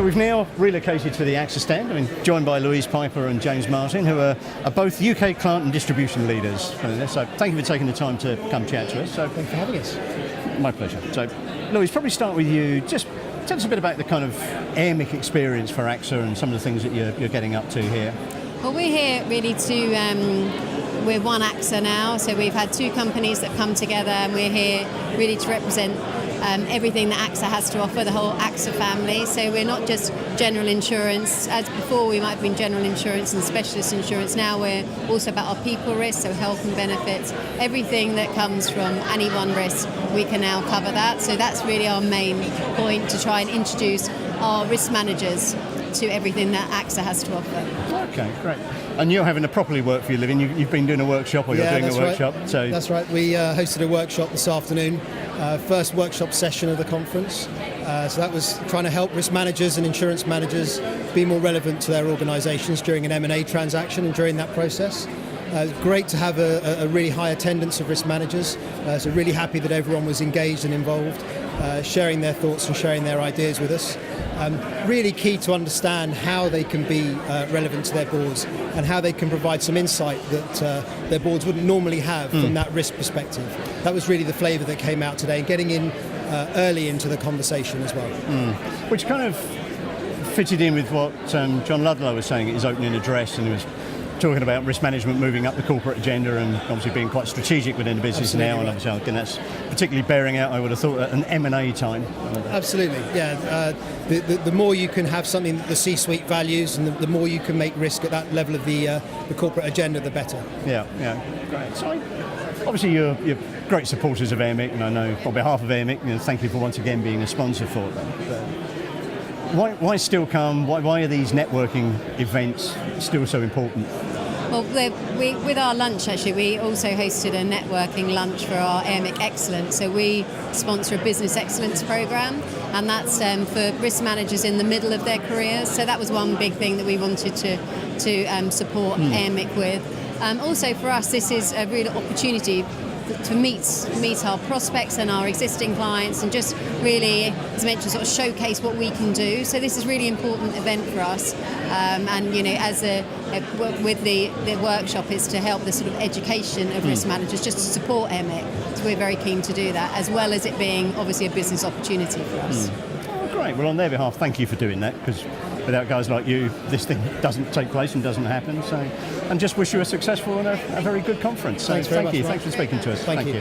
So we've now relocated to the AXA stand. I'm joined by Louise Piper and James Martin, who are both UK client and distribution leaders. So thank you for taking the time to come chat to us. So thanks for having us. My pleasure. So Louise, probably start with you. Just tell us a bit about the kind of AirmicTV experience for AXA and some of the things that you're getting up to here. Well, we're here really we're one AXA now, so we've had two companies that come together, and we're here really to represent everything that AXA has to offer, the whole AXA family. So we're not just general insurance. As before, we might have been general insurance and specialist insurance. Now we're also about our people risk, so health and benefits. Everything that comes from any one risk, we can now cover that. So that's really our main point, to try and introduce our risk managers to everything that AXA has to offer. Okay, great. And you're having to properly work for your living. You've been doing a workshop, or you're doing a workshop. Right. So that's right. We hosted a workshop this afternoon, first workshop session of the conference. So that was trying to help risk managers and insurance managers be more relevant to their organisations during an M&A transaction and during that process. Great to have a really high attendance of risk managers. So really happy that everyone was engaged and involved, sharing their thoughts and sharing their ideas with us. Really key to understand how they can be relevant to their boards and how they can provide some insight that their boards wouldn't normally have from that risk perspective. That was really the flavour that came out today, and getting in early into the conversation as well. Which kind of fitted in with what John Ludlow was saying at his opening address, and he was talking about risk management moving up the corporate agenda and obviously being quite strategic within the business. Absolutely now, right. And obviously I think that's particularly bearing out, I would have thought, at an M&A time. Absolutely, yeah. The more you can have something that the C-suite values, and the more you can make risk at that level of the corporate agenda, the better. Yeah, great. So obviously you're great supporters of AirmicTV, and I know on behalf of AirmicTV, thank you for once again being a sponsor for them. But why still come? Why are these networking events still so important? Well, with our lunch, actually, we also hosted a networking lunch for our AirmicTV Excellence. So we sponsor a business excellence program, and that's for risk managers in the middle of their careers. So that was one big thing that we wanted to support AirmicTV with. Also for us, this is a real opportunity to meet our prospects and our existing clients, and just really, as I mentioned, sort of showcase what we can do. So this is a really important event for us, and as with the workshop is to help the sort of education of risk managers, just to support AirmicTV. So we're very keen to do that, as well as it being obviously a business opportunity for us. Oh, great. Well, on their behalf, thank you for doing that, because without guys like you, this thing doesn't take place and doesn't happen. So, and just wish you a successful and a very good conference. So Thanks very much, you. Mark. Thanks for speaking to us. Thank you.